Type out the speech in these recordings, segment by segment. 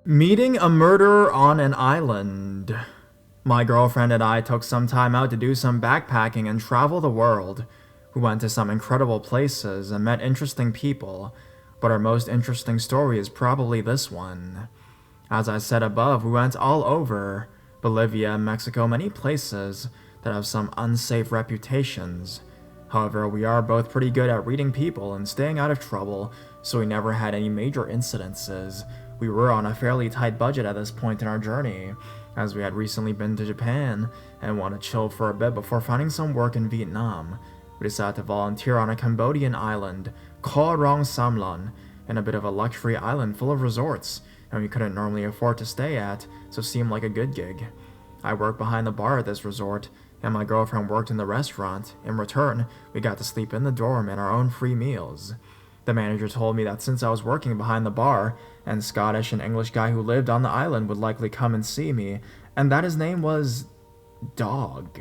Meeting a murderer on an island. My girlfriend and I took some time out to do some backpacking and travel the world. We went to some incredible places and met interesting people, but our most interesting story is probably this one. As I said above, we went all over Bolivia, Mexico, many places that have some unsafe reputations. However, we are both pretty good at reading people and staying out of trouble, so we never had any major incidences. We were on a fairly tight budget at this point in our journey, as we had recently been to Japan and wanted to chill for a bit before finding some work in Vietnam. We decided to volunteer on a Cambodian island, Koh Rong Samlan, in a bit of a luxury island full of resorts, and we couldn't normally afford to stay at, so it seemed like a good gig. I worked behind the bar at this resort, and my girlfriend worked in the restaurant. In return, we got to sleep in the dorm and our own free meals. The manager told me that since I was working behind the bar, and Scottish and English guy who lived on the island would likely come and see me, and that his name was Dog.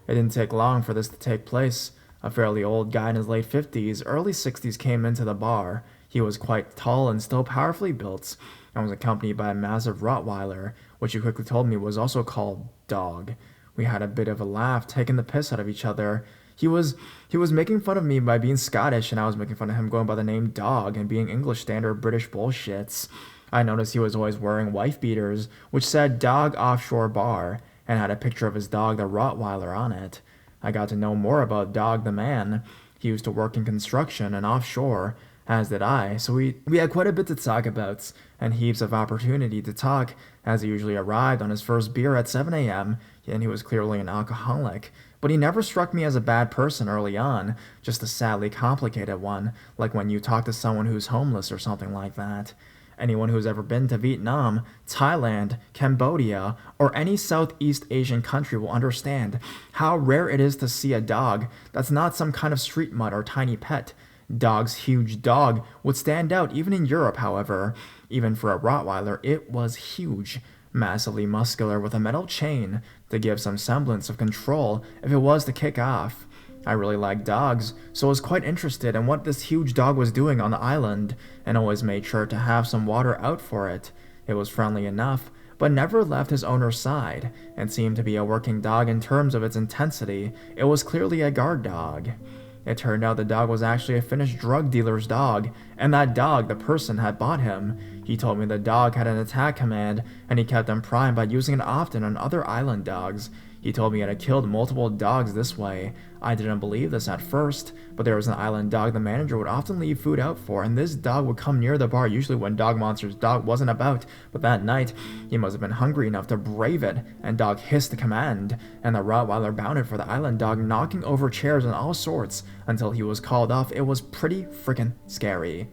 It didn't take long for this to take place. A fairly old guy in his late 50s, early 60s came into the bar. He was quite tall and still powerfully built, and was accompanied by a massive Rottweiler, which he quickly told me was also called Dog. We had a bit of a laugh, taking the piss out of each other. He was making fun of me by being Scottish, and I was making fun of him going by the name Dog and being English standard British bullshits. I noticed he was always wearing wife beaters, which said Dog Offshore Bar, and had a picture of his dog, the Rottweiler, on it. I got to know more about Dog the man. He used to work in construction and offshore, as did I, so we had quite a bit to talk about, and heaps of opportunity to talk, as he usually arrived on his first beer at 7 a.m., and he was clearly an alcoholic. But he never struck me as a bad person early on, just a sadly complicated one, like when you talk to someone who's homeless or something like that. Anyone who's ever been to Vietnam, Thailand, Cambodia, or any Southeast Asian country will understand how rare it is to see a dog that's not some kind of street mutt or tiny pet. Dog's huge dog would stand out even in Europe, however. Even for a Rottweiler, it was huge. Massively muscular with a metal chain to give some semblance of control if it was to kick off. I really like dogs, so I was quite interested in what this huge dog was doing on the island, and always made sure to have some water out for it. It was friendly enough, but never left his owner's side, and seemed to be a working dog in terms of its intensity. It was clearly a guard dog. It turned out the dog was actually a Finnish drug dealer's dog, and that dog, the person, had bought him. He told me the dog had an attack command, and he kept them primed by using it often on other island dogs. He told me he had killed multiple dogs this way. I didn't believe this at first, but there was an island dog the manager would often leave food out for, and this dog would come near the bar usually when Dog Monster's dog wasn't about. But that night, he must have been hungry enough to brave it, and Dog hissed the command, and the Rottweiler bounded for the island dog, knocking over chairs and all sorts until he was called off. It was pretty freaking scary.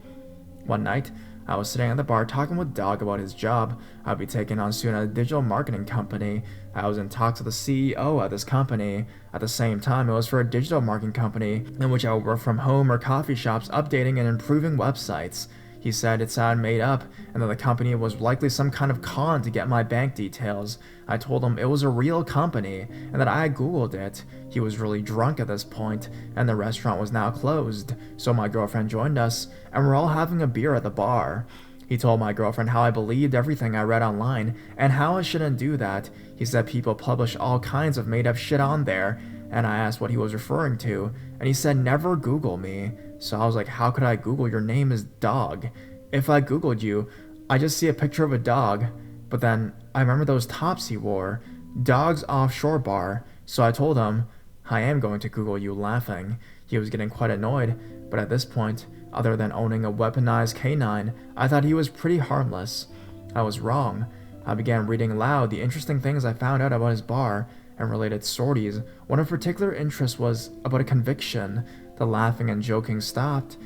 One night, I was sitting at the bar talking with Dog about his job. I'd be taking on soon at a digital marketing company. I was in talks with the CEO of this company. At the same time, it was for a digital marketing company in which I would work from home or coffee shops updating and improving websites. He said it sounded made up, and that the company was likely some kind of con to get my bank details. I told him it was a real company, and that I had Googled it. He was really drunk at this point, and the restaurant was now closed, so my girlfriend joined us, and we're all having a beer at the bar. He told my girlfriend how I believed everything I read online, and how I shouldn't do that. He said people publish all kinds of made-up shit on there, and I asked what he was referring to, and he said never Google me. So I was like, how could I Google your name is Dog? If I Googled you, I just see a picture of a dog. But then I remember those tops he wore, Dog's Offshore Bar, so I told him, I am going to Google you, laughing. He was getting quite annoyed, but at this point, other than owning a weaponized canine, I thought he was pretty harmless. I was wrong. I began reading aloud the interesting things I found out about his bar and related stories. One of particular interest was about a conviction. The laughing and joking stopped,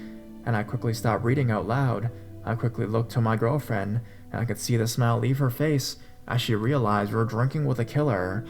and I quickly stopped reading out loud. I quickly looked to my girlfriend, and I could see the smile leave her face as she realized we were drinking with a killer.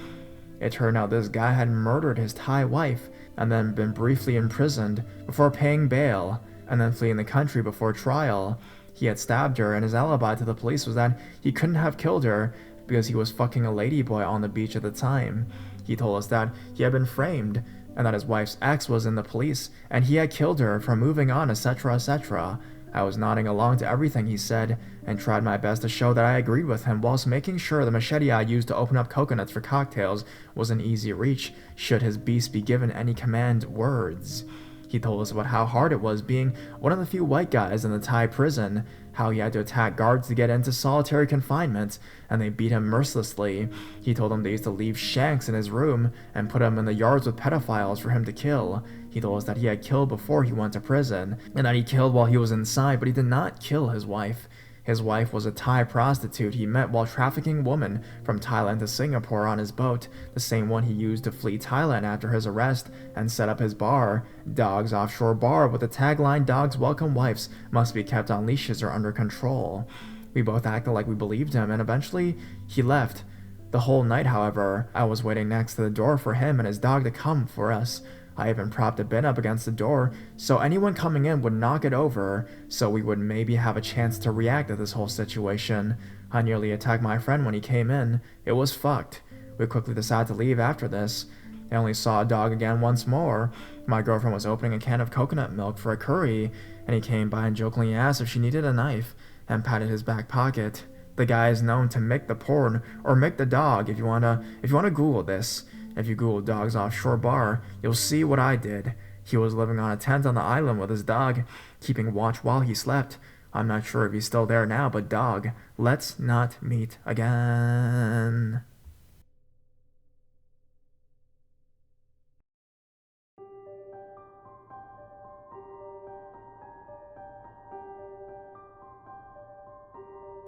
It turned out this guy had murdered his Thai wife, and then been briefly imprisoned before paying bail, and then fleeing the country before trial. He had stabbed her, and his alibi to the police was that he couldn't have killed her because he was fucking a ladyboy on the beach at the time. He told us that he had been framed, and that his wife's ex was in the police, and he had killed her for moving on, etc., etc. I was nodding along to everything he said and tried my best to show that I agreed with him whilst making sure the machete I used to open up coconuts for cocktails was in easy reach should his beast be given any command words. He told us about how hard it was being one of the few white guys in the Thai prison, how he had to attack guards to get into solitary confinement, and they beat him mercilessly. He told them they used to leave shanks in his room and put him in the yards with pedophiles for him to kill. He told us that he had killed before he went to prison, and that he killed while he was inside, but he did not kill his wife. His wife was a Thai prostitute he met while trafficking women from Thailand to Singapore on his boat, the same one he used to flee Thailand after his arrest and set up his bar, Dog's Offshore Bar, with the tagline "Dogs welcome wives, must be kept on leashes or under control." We both acted like we believed him, and eventually he left. The whole night, however, I was waiting next to the door for him and his dog to come for us. I even propped a bin up against the door so anyone coming in would knock it over, so we would maybe have a chance to react to this whole situation. I nearly attacked my friend when he came in. It was fucked. We quickly decided to leave after this. I only saw a dog again once more. My girlfriend was opening a can of coconut milk for a curry, and he came by and jokingly asked if she needed a knife, and patted his back pocket. The guy is known to make the porn, or make the dog, if you wanna Google this. If you Google Dog's Offshore Bar, you'll see what I did. He was living on a tent on the island with his dog, keeping watch while he slept. I'm not sure if he's still there now, but dog, let's not meet again.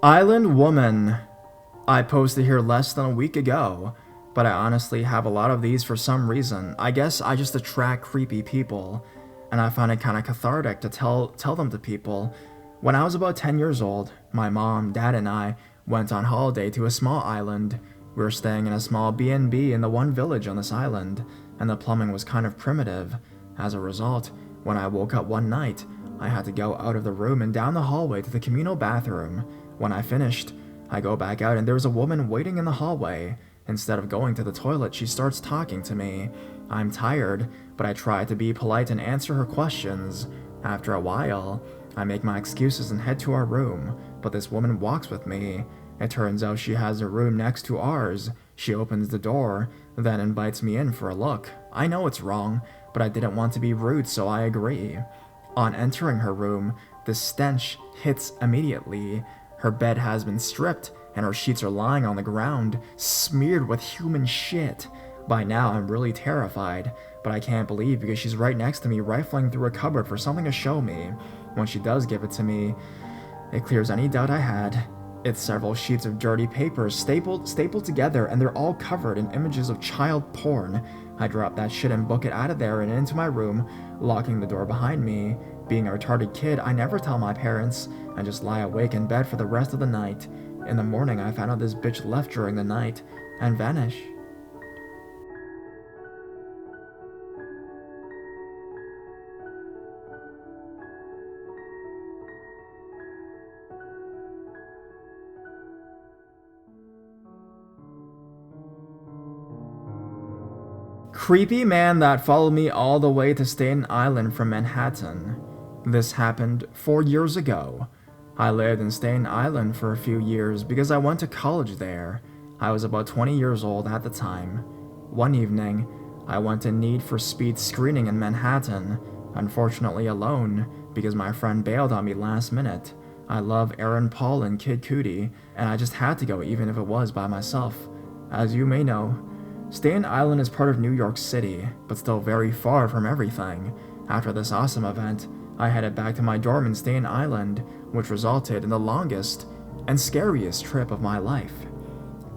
Island Woman. I posted here less than a week ago, but I honestly have a lot of these for some reason. I guess I just attract creepy people, and I find it kind of cathartic to tell them to people. When I was about 10 years old, my mom, dad, and I went on holiday to a small island. We were staying in a small B&B in the one village on this island, and the plumbing was kind of primitive. As a result, when I woke up one night, I had to go out of the room and down the hallway to the communal bathroom. When I finished, I go back out and there was a woman waiting in the hallway. Instead of going to the toilet, she starts talking to me. I'm tired, but I try to be polite and answer her questions. After a while, I make my excuses and head to our room, but this woman walks with me. It turns out she has a room next to ours. She opens the door, then invites me in for a look. I know it's wrong, but I didn't want to be rude, so I agree. On entering her room, the stench hits immediately. Her bed has been stripped, and her sheets are lying on the ground, smeared with human shit. By now, I'm really terrified, but I can't believe because she's right next to me rifling through a cupboard for something to show me. When she does give it to me, it clears any doubt I had. It's several sheets of dirty paper stapled together, and they're all covered in images of child porn. I drop that shit and book it out of there and into my room, locking the door behind me. Being a retarded kid, I never tell my parents, and just lie awake in bed for the rest of the night. In the morning, I found out this bitch left during the night and vanished. Creepy man that followed me all the way to Staten Island from Manhattan. This happened 4 years ago. I lived in Staten Island for a few years because I went to college there. I was about 20 years old at the time. One evening, I went in Need for Speed screening in Manhattan, unfortunately alone because my friend bailed on me last minute. I love Aaron Paul and Kid Cudi, and I just had to go even if it was by myself. As you may know, Staten Island is part of New York City, but still very far from everything. After this awesome event, I headed back to my dorm in Staten Island, which resulted in the longest and scariest trip of my life.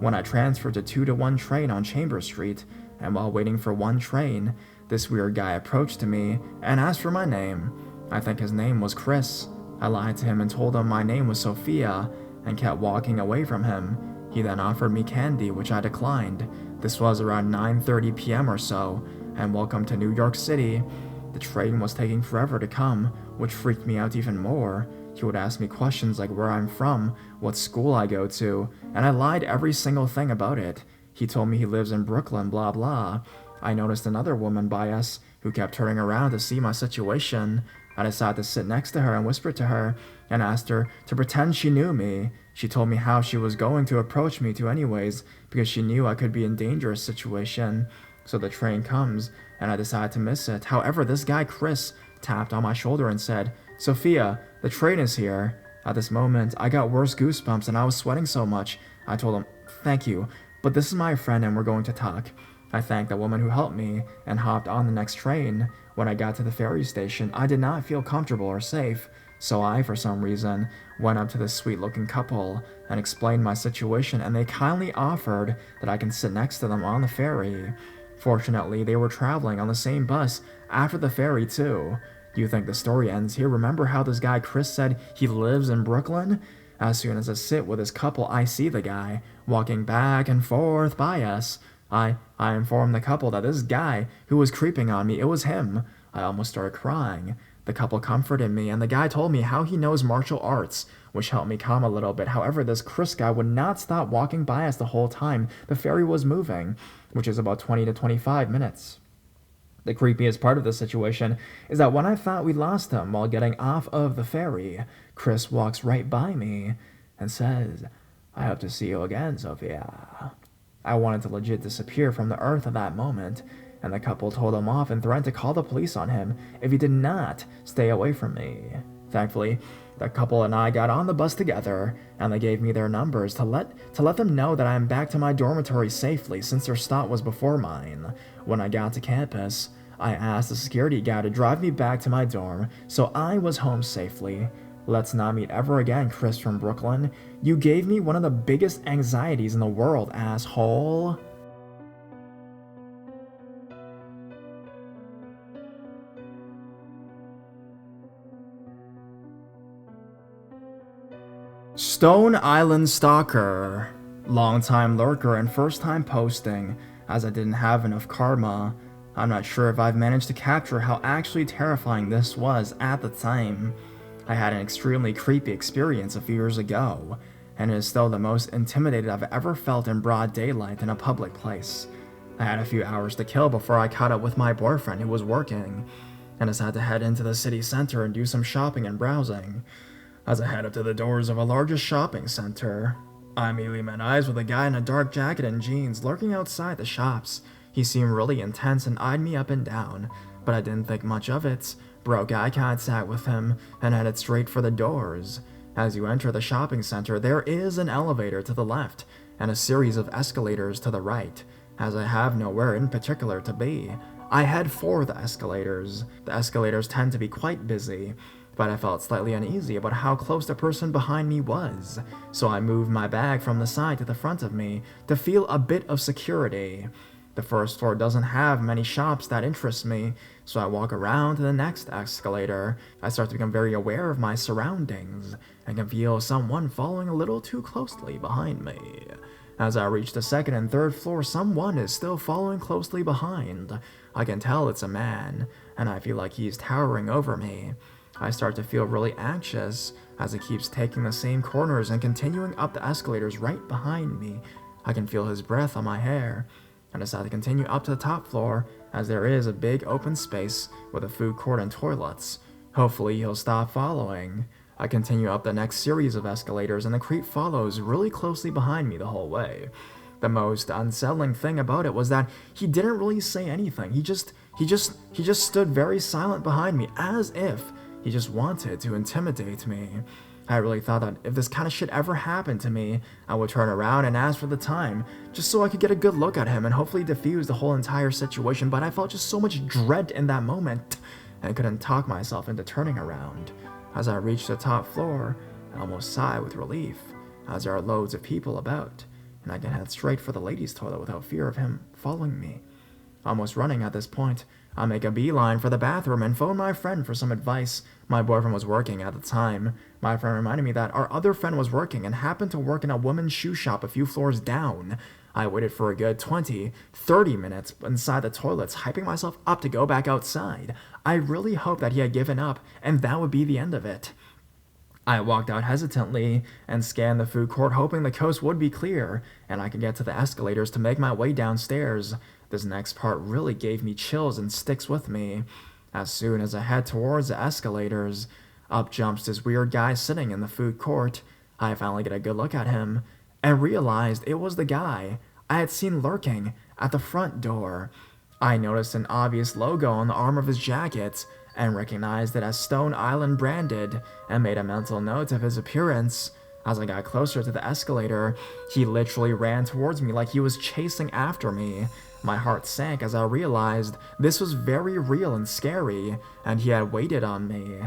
When I transferred to 2-to-1 train on Chambers Street, and while waiting for one train, this weird guy approached to me and asked for my name. I think his name was Chris. I lied to him and told him my name was Sophia, and kept walking away from him. He then offered me candy, which I declined. This was around 9:30 p.m. or so, and welcome to New York City. The train was taking forever to come, which freaked me out even more. He would ask me questions like where I'm from, what school I go to, and I lied every single thing about it. He told me he lives in Brooklyn, blah blah. I noticed another woman by us who kept turning around to see my situation. I decided to sit next to her and whisper to her and asked her to pretend she knew me. She told me how she was going to approach me to anyways because she knew I could be in a dangerous situation. So the train comes and I decide to miss it. However, this guy Chris tapped on my shoulder and said, "Sophia, the train is here." At this moment, I got worse goosebumps and I was sweating so much. I told him, "Thank you, but this is my friend and we're going to talk." I thanked the woman who helped me and hopped on the next train. When I got to the ferry station, I did not feel comfortable or safe, so I, for some reason, went up to this sweet-looking couple and explained my situation, and they kindly offered that I can sit next to them on the ferry. Fortunately, they were traveling on the same bus after the ferry, too. Do you think the story ends here? Remember how this guy Chris said he lives in Brooklyn? As soon as I sit with this couple, I see the guy walking back and forth by us. I informed the couple that this guy who was creeping on me, it was him. I almost started crying. The couple comforted me, and the guy told me how he knows martial arts, which helped me calm a little bit. However, this Chris guy would not stop walking by us the whole time the ferry was moving, which is about 20 to 25 minutes. The creepiest part of the situation is that when I thought we lost him while getting off of the ferry, Chris walks right by me and says, "I hope to see you again, Sophia." I wanted to legit disappear from the earth at that moment, and the couple told him off and threatened to call the police on him if he did not stay away from me. Thankfully, the couple and I got on the bus together, and they gave me their numbers to let them know that I am back to my dormitory safely since their stop was before mine. When I got to campus, I asked the security guy to drive me back to my dorm, so I was home safely. Let's not meet ever again, Chris from Brooklyn. You gave me one of the biggest anxieties in the world, asshole. Stone Island Stalker. Long-time lurker and first-time posting, as I didn't have enough karma. I'm not sure if I've managed to capture how actually terrifying this was at the time. I had an extremely creepy experience a few years ago, and it is still the most intimidated I've ever felt in broad daylight in a public place. I had a few hours to kill before I caught up with my boyfriend who was working, and decided to head into the city center and do some shopping and browsing. As I head up to the doors of a largest shopping center, I immediately met eyes with a guy in a dark jacket and jeans lurking outside the shops. He seemed really intense and eyed me up and down, but I didn't think much of it. Broke eye contact with him and headed straight for the doors. As you enter the shopping center, there is an elevator to the left and a series of escalators to the right. As I have nowhere in particular to be, I head for the escalators. The escalators tend to be quite busy, but I felt slightly uneasy about how close the person behind me was, so I moved my bag from the side to the front of me to feel a bit of security. The first floor doesn't have many shops that interest me, so I walk around to the next escalator. I start to become very aware of my surroundings, and can feel someone following a little too closely behind me. As I reach the second and third floor, someone is still following closely behind. I can tell it's a man, and I feel like he's towering over me. I start to feel really anxious as it keeps taking the same corners and continuing up the escalators right behind me. I can feel his breath on my hair. I decide to continue up to the top floor as there is a big open space with a food court and toilets. Hopefully he'll stop following. I continue up the next series of escalators and the creep follows really closely behind me the whole way. The most unsettling thing about it was that he didn't really say anything. He just stood very silent behind me, as if he just wanted to intimidate me. I really thought that if this kind of shit ever happened to me, I would turn around and ask for the time, just so I could get a good look at him and hopefully defuse the whole entire situation, but I felt just so much dread in that moment, and couldn't talk myself into turning around. As I reached the top floor, I almost sighed with relief, as there are loads of people about, and I can head straight for the ladies' toilet without fear of him following me. Almost running at this point, I make a beeline for the bathroom and phone my friend for some advice. My boyfriend was working at the time. My friend reminded me that our other friend was working and happened to work in a women's shoe shop a few floors down. I waited for a good 20-30 minutes inside the toilets, hyping myself up to go back outside. I really hoped that he had given up, and that would be the end of it. I walked out hesitantly and scanned the food court, hoping the coast would be clear and I could get to the escalators to make my way downstairs. This next part really gave me chills and sticks with me. As soon as I head towards the escalators, up jumps this weird guy sitting in the food court. I finally get a good look at him and realized it was the guy I had seen lurking at the front door. I noticed an obvious logo on the arm of his jacket and recognized it as Stone Island branded and made a mental note of his appearance. As I got closer to the escalator, he literally ran towards me like he was chasing after me. My heart sank as I realized this was very real and scary, and he had waited on me.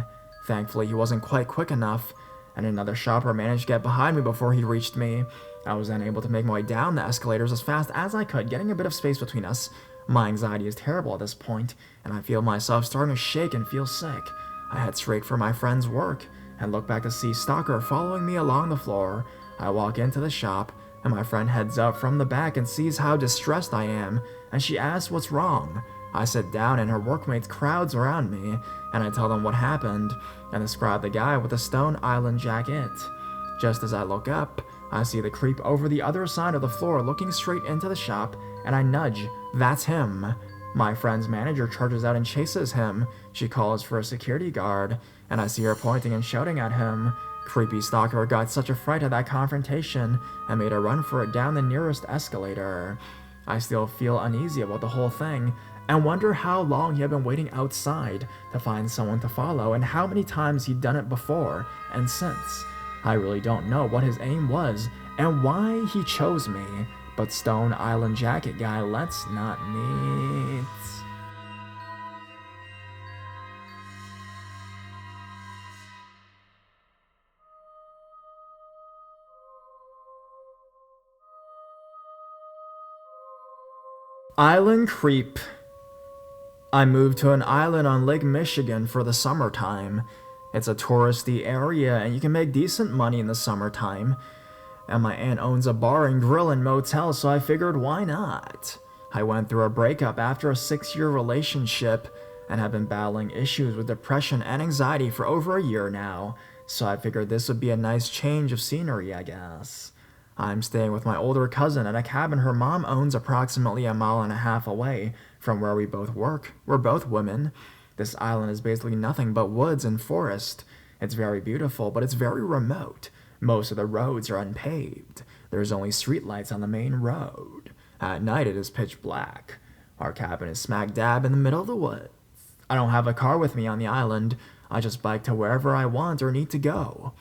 Thankfully, he wasn't quite quick enough, and another shopper managed to get behind me before he reached me. I was then able to make my way down the escalators as fast as I could, getting a bit of space between us. My anxiety is terrible at this point, and I feel myself starting to shake and feel sick. I head straight for my friend's work, and look back to see Stalker following me along the floor. I walk into the shop, and my friend heads up from the back and sees how distressed I am, and she asks what's wrong. I sit down and her workmates crowds around me, and I tell them what happened, and describe the guy with the Stone Island jacket. Just as I look up, I see the creep over the other side of the floor looking straight into the shop, and I nudge. That's him. My friend's manager charges out and chases him. She calls for a security guard, and I see her pointing and shouting at him. Creepy Stalker got such a fright at that confrontation and made a run for it down the nearest escalator. I still feel uneasy about the whole thing and wonder how long he had been waiting outside to find someone to follow and how many times he'd done it before and since. I really don't know what his aim was and why he chose me, but Stone Island Jacket Guy, let's not meet. Island Creep. I moved to an island on Lake Michigan for the summertime. It's a touristy area and you can make decent money in the summertime. And my aunt owns a bar and grill and motel, so I figured why not? I went through a breakup after a 6-year relationship and have been battling issues with depression and anxiety for over a year now, so I figured this would be a nice change of scenery, I guess. I'm staying with my older cousin at a cabin her mom owns approximately a mile and a half away from where we both work. We're both women. This island is basically nothing but woods and forest. It's very beautiful, but it's very remote. Most of the roads are unpaved. There's only streetlights on the main road. At night it is pitch black. Our cabin is smack dab in the middle of the woods. I don't have a car with me on the island. I just bike to wherever I want or need to go.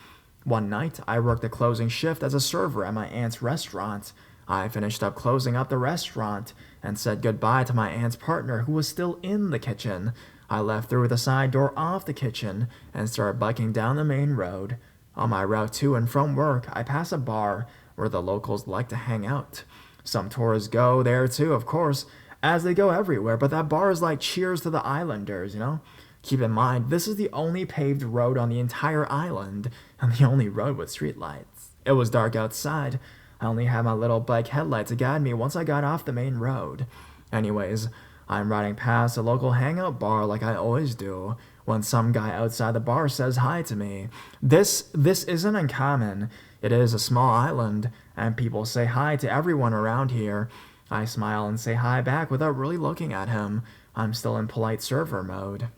One night, I worked the closing shift as a server at my aunt's restaurant. I finished up closing up the restaurant and said goodbye to my aunt's partner who was still in the kitchen. I left through the side door off the kitchen and started biking down the main road. On my route to and from work, I pass a bar where the locals like to hang out. Some tourists go there too, of course, as they go everywhere, but that bar is like cheers to the islanders, you know? Keep in mind, this is the only paved road on the entire island, and the only road with streetlights. It was dark outside. I only had my little bike headlight to guide me once I got off the main road. Anyways, I'm riding past a local hangout bar like I always do, when some guy outside the bar says hi to me. This isn't uncommon. It is a small island, and people say hi to everyone around here. I smile and say hi back without really looking at him. I'm still in polite server mode.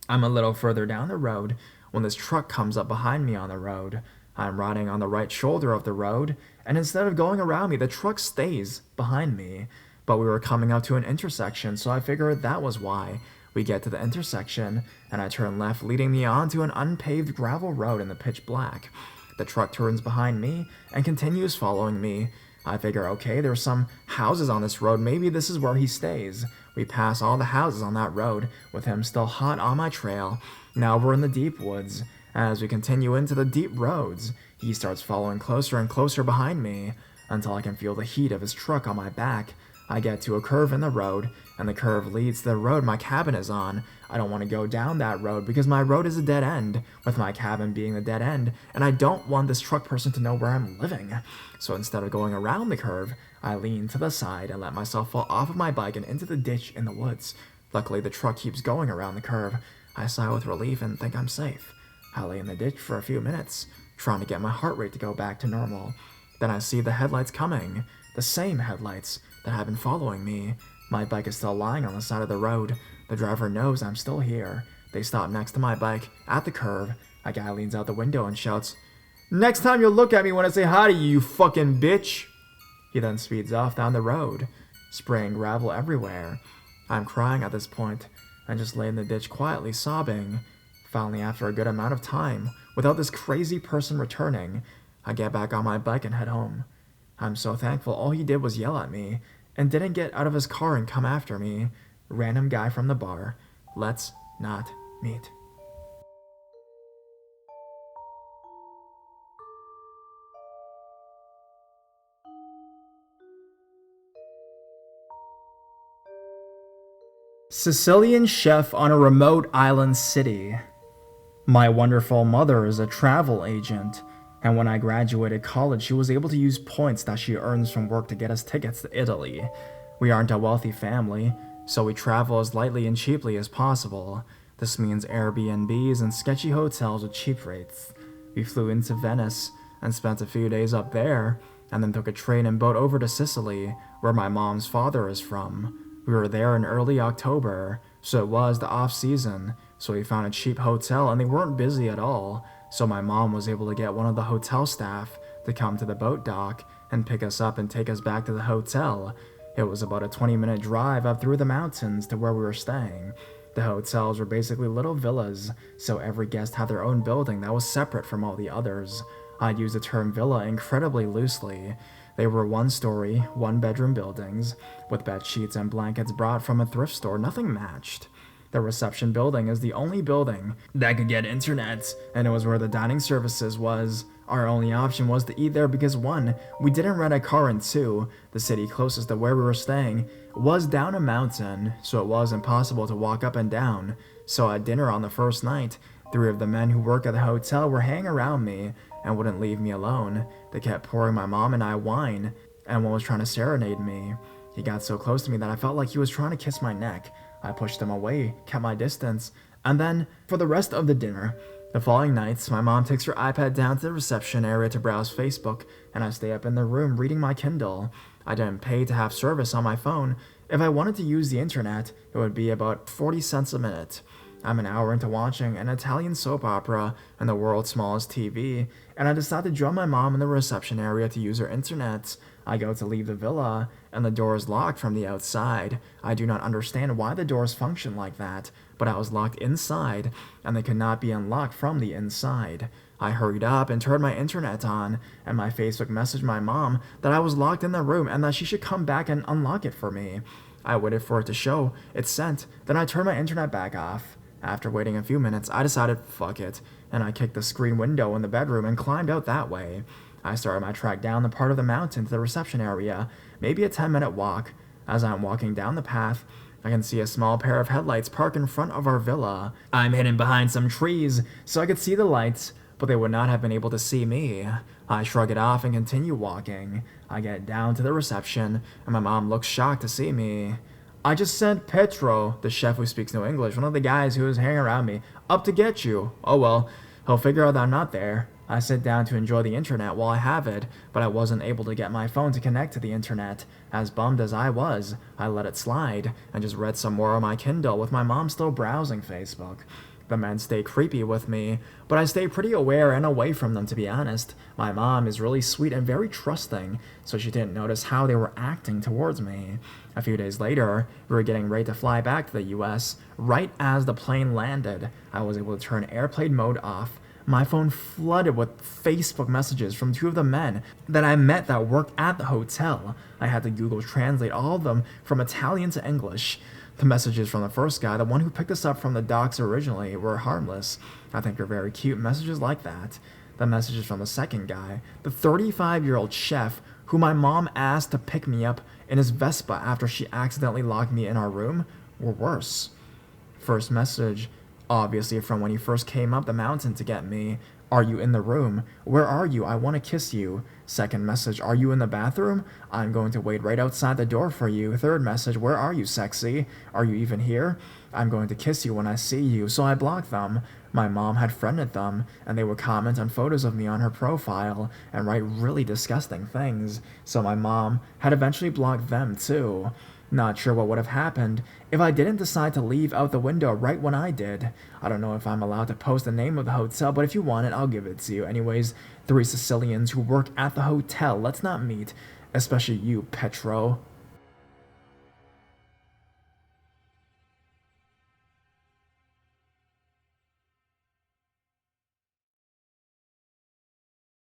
I'm a little further down the road when this truck comes up behind me on the road. I'm riding on the right shoulder of the road, and instead of going around me, the truck stays behind me. But we were coming up to an intersection, so I figured that was why. We get to the intersection, and I turn left, leading me onto an unpaved gravel road in the pitch black. The truck turns behind me and continues following me. I figure, okay, there's some houses on this road, maybe this is where he stays. We pass all the houses on that road, with him still hot on my trail. Now we're in the deep woods. As we continue into the deep roads, he starts following closer and closer behind me, until I can feel the heat of his truck on my back. I get to a curve in the road, and the curve leads to the road my cabin is on. I don't want to go down that road because my road is a dead end, with my cabin being the dead end, and I don't want this truck person to know where I'm living. So instead of going around the curve, I lean to the side and let myself fall off of my bike and into the ditch in the woods. Luckily, the truck keeps going around the curve. I sigh with relief and think I'm safe. I lay in the ditch for a few minutes, trying to get my heart rate to go back to normal. Then I see the headlights coming, the same headlights that have been following me. My bike is still lying on the side of the road. The driver knows I'm still here. They stop next to my bike, at the curb. A guy leans out the window and shouts, "Next time you'll look at me when I say hi to you, you fucking bitch!" He then speeds off down the road, spraying gravel everywhere. I'm crying at this point, and just lay in the ditch quietly sobbing. Finally, after a good amount of time, without this crazy person returning, I get back on my bike and head home. I'm so thankful all he did was yell at me, and didn't get out of his car and come after me. Random guy from the bar. Let's not meet. Sicilian chef on a remote island city. My wonderful mother is a travel agent, and when I graduated college, she was able to use points that she earns from work to get us tickets to Italy. We aren't a wealthy family, so we travel as lightly and cheaply as possible. This means Airbnbs and sketchy hotels with cheap rates. We flew into Venice and spent a few days up there, and then took a train and boat over to Sicily, where my mom's father is from. We were there in early October, so it was the off-season, so we found a cheap hotel and they weren't busy at all, so my mom was able to get one of the hotel staff to come to the boat dock and pick us up and take us back to the hotel. It was about a 20-minute drive up through the mountains to where we were staying. The hotels were basically little villas, so every guest had their own building that was separate from all the others. I use the term villa incredibly loosely. They were one-story, one-bedroom buildings, with bed sheets and blankets brought from a thrift store. Nothing matched. The reception building is the only building that could get internet, and it was where the dining services was. Our only option was to eat there because 1, we didn't rent a car, and 2, the city closest to where we were staying was down a mountain, so it was impossible to walk up and down. So at dinner on the first night, 3 of the men who work at the hotel were hanging around me and wouldn't leave me alone. They kept pouring my mom and I wine, and one was trying to serenade me. He got so close to me that I felt like he was trying to kiss my neck. I pushed him away, kept my distance, and then, for the rest of the dinner, the following nights, my mom takes her iPad down to the reception area to browse Facebook, and I stay up in the room reading my Kindle. I didn't pay to have service on my phone. If I wanted to use the internet, it would be about 40 cents a minute. I'm an hour into watching an Italian soap opera on the world's smallest TV, and I decide to join my mom in the reception area to use her internet. I go to leave the villa, and the door is locked from the outside. I do not understand why the doors function like that, but I was locked inside, and they could not be unlocked from the inside. I hurried up and turned my internet on, and my Facebook messaged my mom that I was locked in the room and that she should come back and unlock it for me. I waited for it to show it sent, then I turned my internet back off. After waiting a few minutes, I decided, fuck it, and I kicked the screen window in the bedroom and climbed out that way. I started my trek down the part of the mountain to the reception area, maybe a 10-minute walk. As I'm walking down the path, I can see a small pair of headlights parked in front of our villa. I'm hidden behind some trees, so I could see the lights, but they would not have been able to see me. I shrug it off and continue walking. I get down to the reception, and my mom looks shocked to see me. I just sent Petro, the chef who speaks no English, one of the guys who was hanging around me, up to get you. Oh well, he'll figure out that I'm not there. I sit down to enjoy the internet while I have it, but I wasn't able to get my phone to connect to the internet. As bummed as I was, I let it slide, and just read some more on my Kindle with my mom still browsing Facebook. The men stay creepy with me, but I stay pretty aware and away from them, to be honest. My mom is really sweet and very trusting, so she didn't notice how they were acting towards me. A few days later, we were getting ready to fly back to the US. Right as the plane landed, I was able to turn airplane mode off. My phone flooded with Facebook messages from 2 of the men that I met that worked at the hotel. I had to Google Translate all of them from Italian to English. The messages from the first guy, the one who picked us up from the docks originally, were harmless. I think they're very cute messages like that. The messages from the second guy, the 35-year-old chef who my mom asked to pick me up in his Vespa after she accidentally locked me in our room, were worse. First message, obviously from when he first came up the mountain to get me. Are you in the room? Where are you? I want to kiss you. Second message, are you in the bathroom? I'm going to wait right outside the door for you. Third message, where are you, sexy? Are you even here? I'm going to kiss you when I see you. So I blocked them. My mom had friended them, and they would comment on photos of me on her profile and write really disgusting things. So my mom had eventually blocked them too. Not sure what would have happened if I didn't decide to leave out the window right when I did. I don't know if I'm allowed to post the name of the hotel, but if you want it, I'll give it to you. Anyways, 3 Sicilians who work at the hotel. Let's not meet. Especially you, Petro.